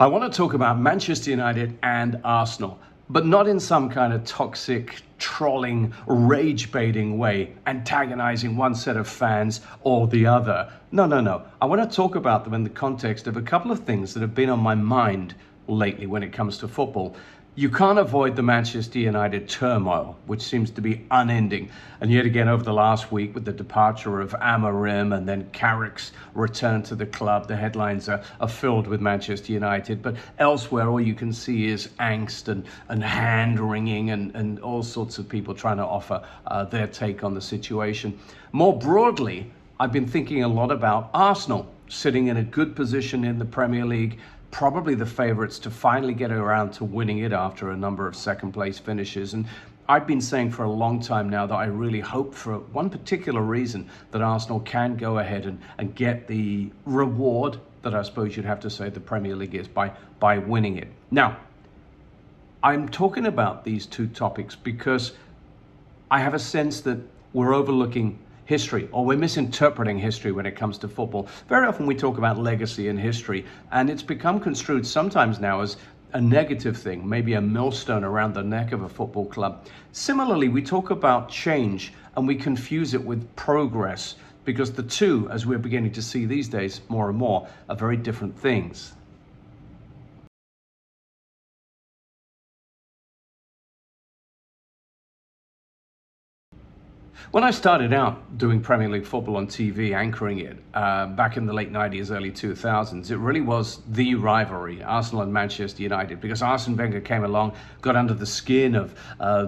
I want to talk about Manchester United and Arsenal, but not in some kind of toxic, trolling, rage-baiting way, antagonizing one set of fans or the other. No. I want to talk about them in the context of a couple of things that have been on my mind lately when it comes to football. You can't avoid the Manchester United turmoil, which seems to be unending. And yet again, over the last week, with the departure of Amorim and then Carrick's return to the club, the headlines are filled with Manchester United. But elsewhere, all you can see is angst and hand-wringing and all sorts of people trying to offer their take on the situation. More broadly, I've been thinking a lot about Arsenal, sitting in a good position in the Premier League, probably the favourites to finally get around to winning it after a number of second place finishes. And I've been saying for a long time now that I really hope, for one particular reason, that Arsenal can go ahead and get the reward that I suppose you'd have to say the Premier League is by winning it. Now, I'm talking about these two topics because I have a sense that we're overlooking history, or we're misinterpreting history when it comes to football. Very often we talk about legacy and history, and it's become construed sometimes now as a negative thing, maybe a millstone around the neck of a football club. Similarly, we talk about change and we confuse it with progress, because the two, as we're beginning to see these days more and more, are very different things. When I started out doing Premier League football on TV, anchoring it back in the late 90s, early 2000s, it really was the rivalry, Arsenal and Manchester United, because Arsene Wenger came along, got under the skin of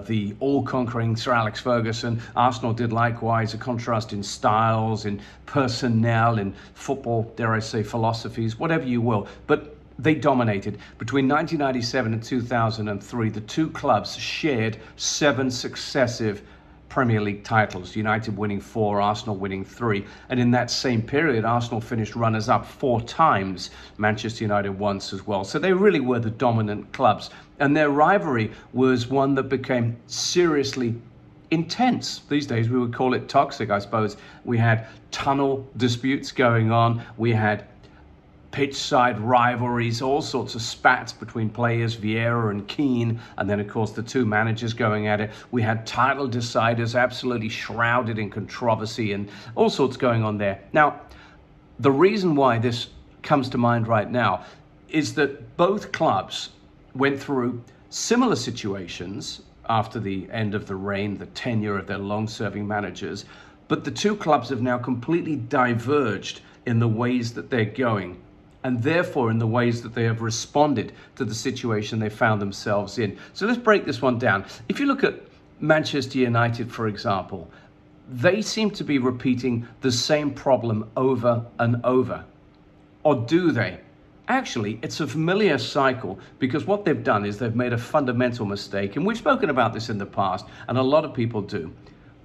the all-conquering Sir Alex Ferguson. Arsenal did likewise, a contrast in styles, in personnel, in football, dare I say, philosophies, whatever you will. But they dominated. Between 1997 and 2003, the two clubs shared 7 successive Premier League titles, United winning 4, Arsenal winning 3. And in that same period, Arsenal finished runners-up 4 times, Manchester United once as well. So they really were the dominant clubs. And their rivalry was one that became seriously intense. These days, we would call it toxic, I suppose. We had tunnel disputes going on. We had pitch-side rivalries, all sorts of spats between players, Vieira and Keane, and then, of course, the two managers going at it. We had title deciders absolutely shrouded in controversy and all sorts going on there. Now, the reason why this comes to mind right now is that both clubs went through similar situations after the end of the reign, the tenure of their long-serving managers, but the two clubs have now completely diverged in the ways that they're going, and therefore in the ways that they have responded to the situation they found themselves in. So let's break this one down. If you look at Manchester United, for example, they seem to be repeating the same problem over and over. Or do they? Actually, it's a familiar cycle, because what they've done is they've made a fundamental mistake, and we've spoken about this in the past, and a lot of people do.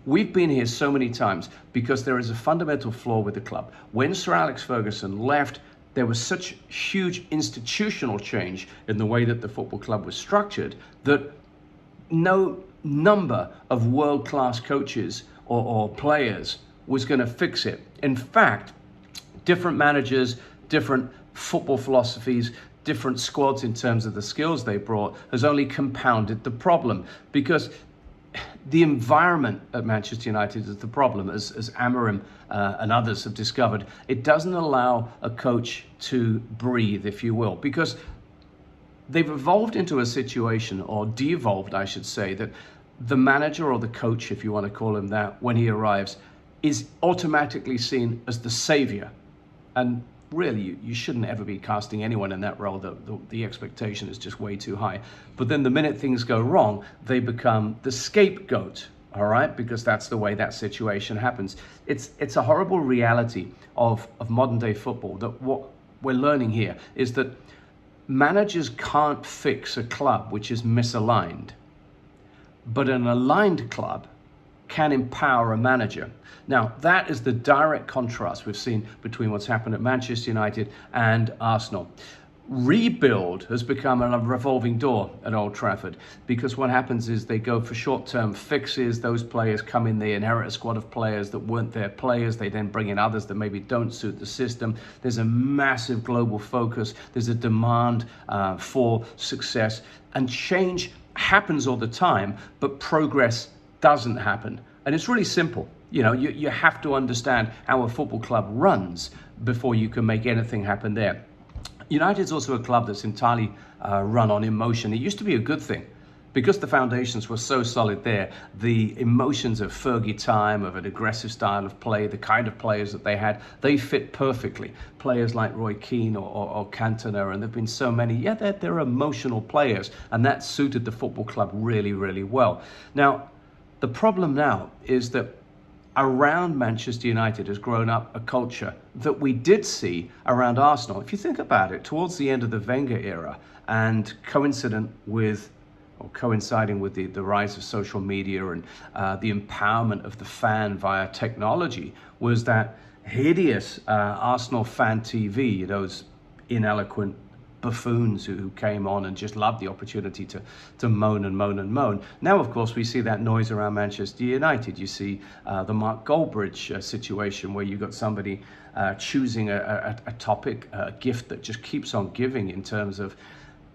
We've been here so many times because there is a fundamental flaw with the club. When Sir Alex Ferguson left, there was such huge institutional change in the way that the football club was structured that no number of world-class coaches or players was going to fix it. In fact, different managers, different football philosophies, different squads in terms of the skills they brought has only compounded the problem, because the environment at Manchester United is the problem, as Amorim and others have discovered. It doesn't allow a coach to breathe, if you will, because they've evolved into a situation, or devolved, I should say, that the manager or the coach, if you want to call him that, when he arrives, is automatically seen as the savior. And really, you shouldn't ever be casting anyone in that role. The expectation is just way too high. But then the minute things go wrong, they become the scapegoat, all right? Because that's the way that situation happens. It's a horrible reality of modern day football, that what we're learning here is that managers can't fix a club which is misaligned, but an aligned club can empower a manager. Now, that is the direct contrast we've seen between what's happened at Manchester United and Arsenal. rebuild has become a revolving door at Old Trafford, because what happens is they go for short-term fixes. Those players come in, they inherit a squad of players that weren't their players. They then bring in others that maybe don't suit the system. There's a massive global focus. There's a demand for success, and change happens all the time, but progress doesn't happen. And it's really simple. You have to understand how a football club runs before you can make anything happen there. United's also a club that's entirely run on emotion. It used to be a good thing because the foundations were so solid there. The emotions of Fergie time, of an aggressive style of play, the kind of players that they had, they fit perfectly. Players like Roy Keane or Cantona, and there have been so many. Yeah, they're emotional players, and that suited the football club really, really well. Now, the problem now is that around Manchester United has grown up a culture that we did see around Arsenal. If you think about it, towards the end of the Wenger era, and coinciding with the rise of social media and the empowerment of the fan via technology, was that hideous Arsenal fan TV, those ineloquent buffoons who came on and just loved the opportunity to moan and moan and moan. Now, of course, we see that noise around Manchester United. You see the Mark Goldbridge situation, where you've got somebody choosing a topic, a gift that just keeps on giving, in terms of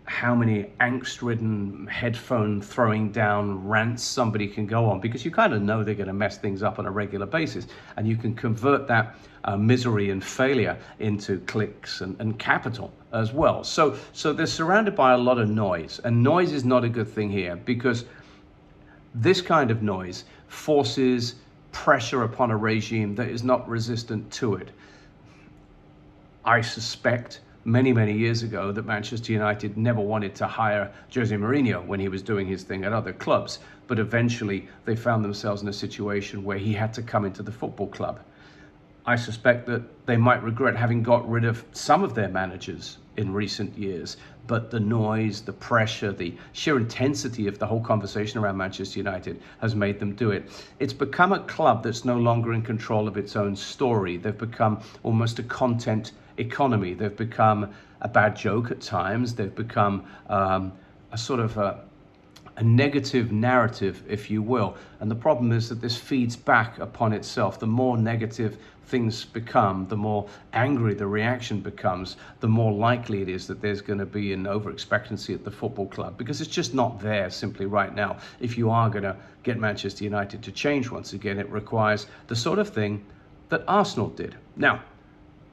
how many angst-ridden, headphone-throwing down rants somebody can go on, because you kind of know they're going to mess things up on a regular basis, and you can convert that misery and failure into clicks and capital as well. So they're surrounded by a lot of noise, and noise is not a good thing here, because this kind of noise forces pressure upon a regime that is not resistant to it. I suspect many years ago that Manchester United never wanted to hire Jose Mourinho when he was doing his thing at other clubs, but eventually they found themselves in a situation where he had to come into the football club. I suspect that they might regret having got rid of some of their managers in recent years, but the noise, the pressure, the sheer intensity of the whole conversation around Manchester United has made them do it. It's become a club that's no longer in control of its own story. They've become almost a content economy. They've become a bad joke at times. They've become a sort of a negative narrative, if you will. And the problem is that this feeds back upon itself. The more negative things become, the more angry the reaction becomes, the more likely it is that there's going to be an over-expectancy at the football club, because it's just not there simply right now. If you are going to get Manchester United to change once again, it requires the sort of thing that Arsenal did. Now,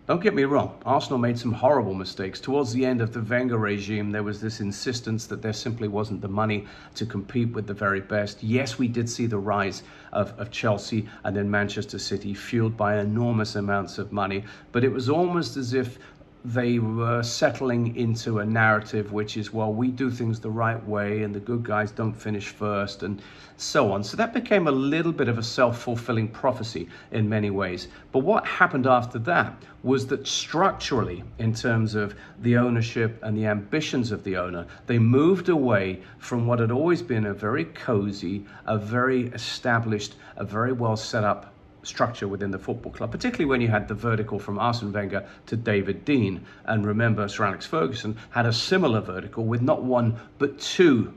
don't get me wrong, Arsenal made some horrible mistakes. Towards the end of the Wenger regime, there was this insistence that there simply wasn't the money to compete with the very best. Yes, we did see the rise of Chelsea and then Manchester City, fueled by enormous amounts of money, but it was almost as if they were settling into a narrative which is, well, we do things the right way and the good guys don't finish first, and so on. So that became a little bit of a self-fulfilling prophecy in many ways. But what happened after that was that structurally, in terms of the ownership and the ambitions of the owner, they moved away from what had always been a very cozy, a very established, a very well set up structure within the football club, particularly when you had the vertical from Arsene Wenger to David Dein. And remember, Sir Alex Ferguson had a similar vertical with not one but two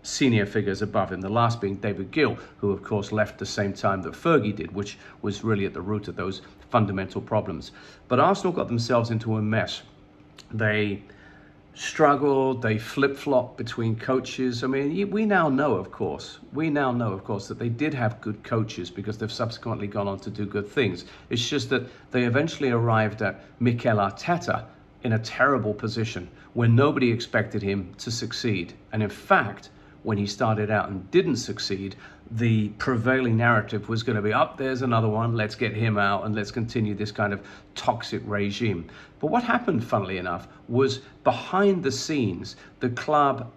senior figures above him, the last being David Gill, who of course left the same time that Fergie did, which was really at the root of those fundamental problems. But Arsenal got themselves into a mess. They struggled, they flip-flopped between coaches. I mean, we now know, of course, that they did have good coaches, because they've subsequently gone on to do good things. It's just that they eventually arrived at Mikel Arteta in a terrible position when nobody expected him to succeed. And in fact, when he started out and didn't succeed, the prevailing narrative was going to be, there's another one, let's get him out and let's continue this kind of toxic regime. But what happened, funnily enough, was behind the scenes, the club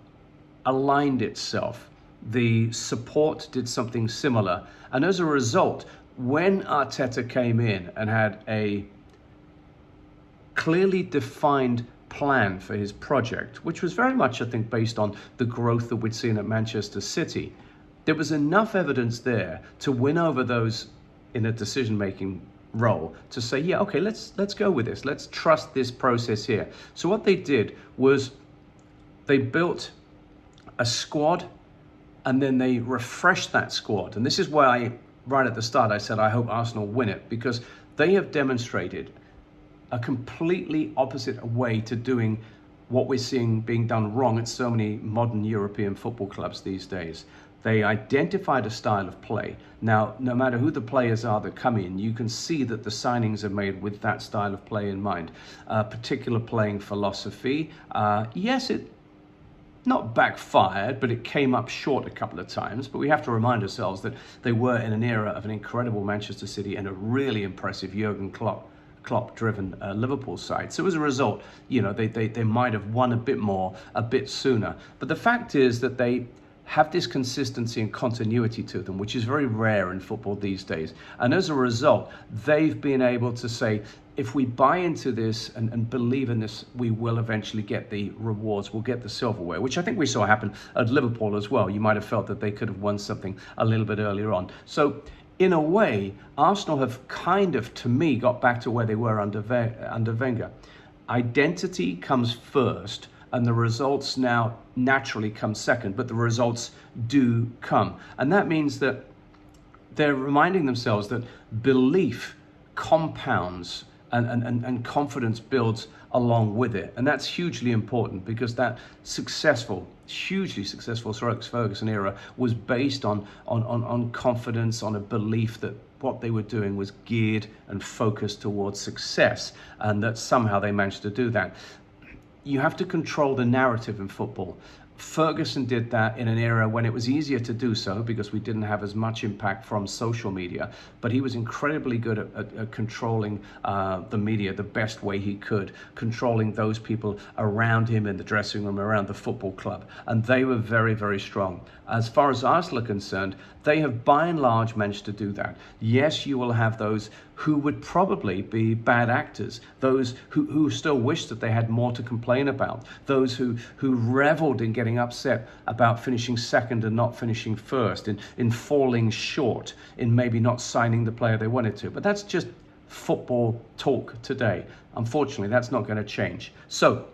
aligned itself. The support did something similar. And as a result, when Arteta came in and had a clearly defined plan for his project, which was very much, I think, based on the growth that we'd seen at Manchester City, there was enough evidence there to win over those in a decision-making role to say, yeah, okay, let's go with this. Let's trust this process here. So what they did was they built a squad, and then they refreshed that squad. And this is why right at the start, I said, I hope Arsenal win it, because they have demonstrated a completely opposite way to doing what we're seeing being done wrong at so many modern European football clubs these days. They identified a style of play. Now, no matter who the players are that come in, you can see that the signings are made with that style of play in mind. Particular playing philosophy. Yes, it not backfired, but it came up short a couple of times. But we have to remind ourselves that they were in an era of an incredible Manchester City and a really impressive Jurgen Klopp-driven Liverpool side. So as a result, you know, they might have won a bit more, a bit sooner. But the fact is that they have this consistency and continuity to them, which is very rare in football these days. And as a result, they've been able to say, if we buy into this and believe in this, we will eventually get the rewards, we'll get the silverware, which I think we saw happen at Liverpool as well. You might have felt that they could have won something a little bit earlier on. So in a way, Arsenal have kind of, to me, got back to where they were under Wenger. Identity comes first, and the results now naturally come second, but the results do come. And that means that they're reminding themselves that belief compounds and confidence builds along with it. And that's hugely important, because that hugely successful Sir Alex Ferguson era was based on confidence, on a belief that what they were doing was geared and focused towards success, and that somehow they managed to do that. You have to control the narrative in football. Ferguson did that in an era when it was easier to do so because we didn't have as much impact from social media, but he was incredibly good at controlling the media the best way he could, controlling those people around him in the dressing room, around the football club, and they were very, very strong. As far as Arsenal are concerned, they have by and large managed to do that. Yes, you will have those who would probably be bad actors, those who still wish that they had more to complain about, those who reveled in getting upset about finishing second and not finishing first, in falling short, in maybe not signing the player they wanted to. But that's just football talk today. Unfortunately, that's not going to change. So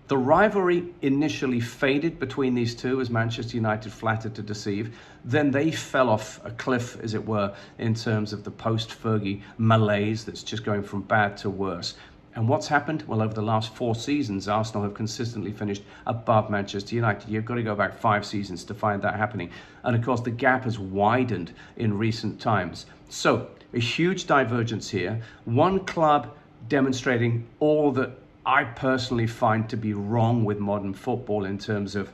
the rivalry initially faded between these two as Manchester United flattered to deceive. Then they fell off a cliff, as it were, in terms of the post-Fergie malaise that's just going from bad to worse. And what's happened? Well, over the last 4 seasons, Arsenal have consistently finished above Manchester United. You've got to go back 5 seasons to find that happening. And of course, the gap has widened in recent times. So a huge divergence here. One club demonstrating all that I personally find to be wrong with modern football in terms of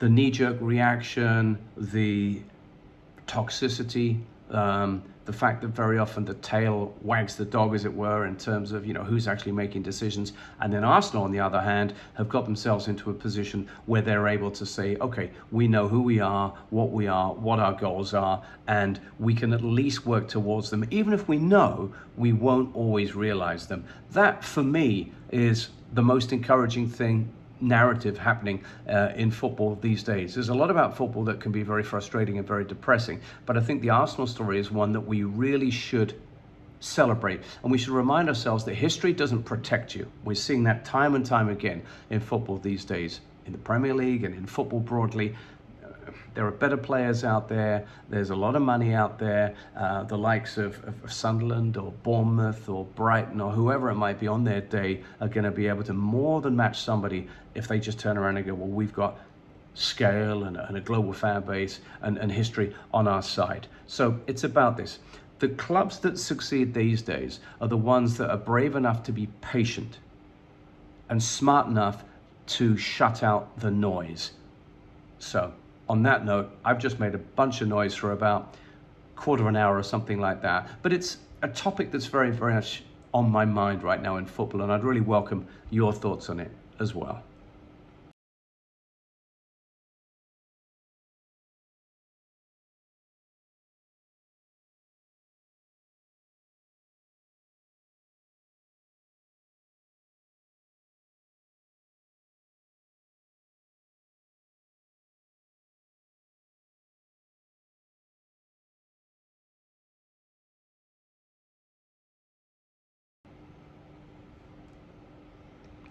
the knee-jerk reaction, the toxicity, the fact that very often the tail wags the dog, as it were, in terms of, you know, who's actually making decisions. And then Arsenal, on the other hand, have got themselves into a position where they're able to say, okay, we know who we are, what our goals are, and we can at least work towards them, even if we know we won't always realize them. That, for me, is the most encouraging narrative happening in football these days. There's a lot about football that can be very frustrating and very depressing, but I think the Arsenal story is one that we really should celebrate, and we should remind ourselves that history doesn't protect you. We're seeing that time and time again in football these days, in the Premier League and in football broadly. There are better players out there. There's a lot of money out there. The likes of Sunderland or Bournemouth or Brighton or whoever it might be on their day are going to be able to more than match somebody if they just turn around and go, well, we've got scale and a global fan base and history on our side. So it's about this. The clubs that succeed these days are the ones that are brave enough to be patient and smart enough to shut out the noise. So on that note, I've just made a bunch of noise for about a quarter of an hour or something like that. But it's a topic that's very, very much on my mind right now in football, and I'd really welcome your thoughts on it as well.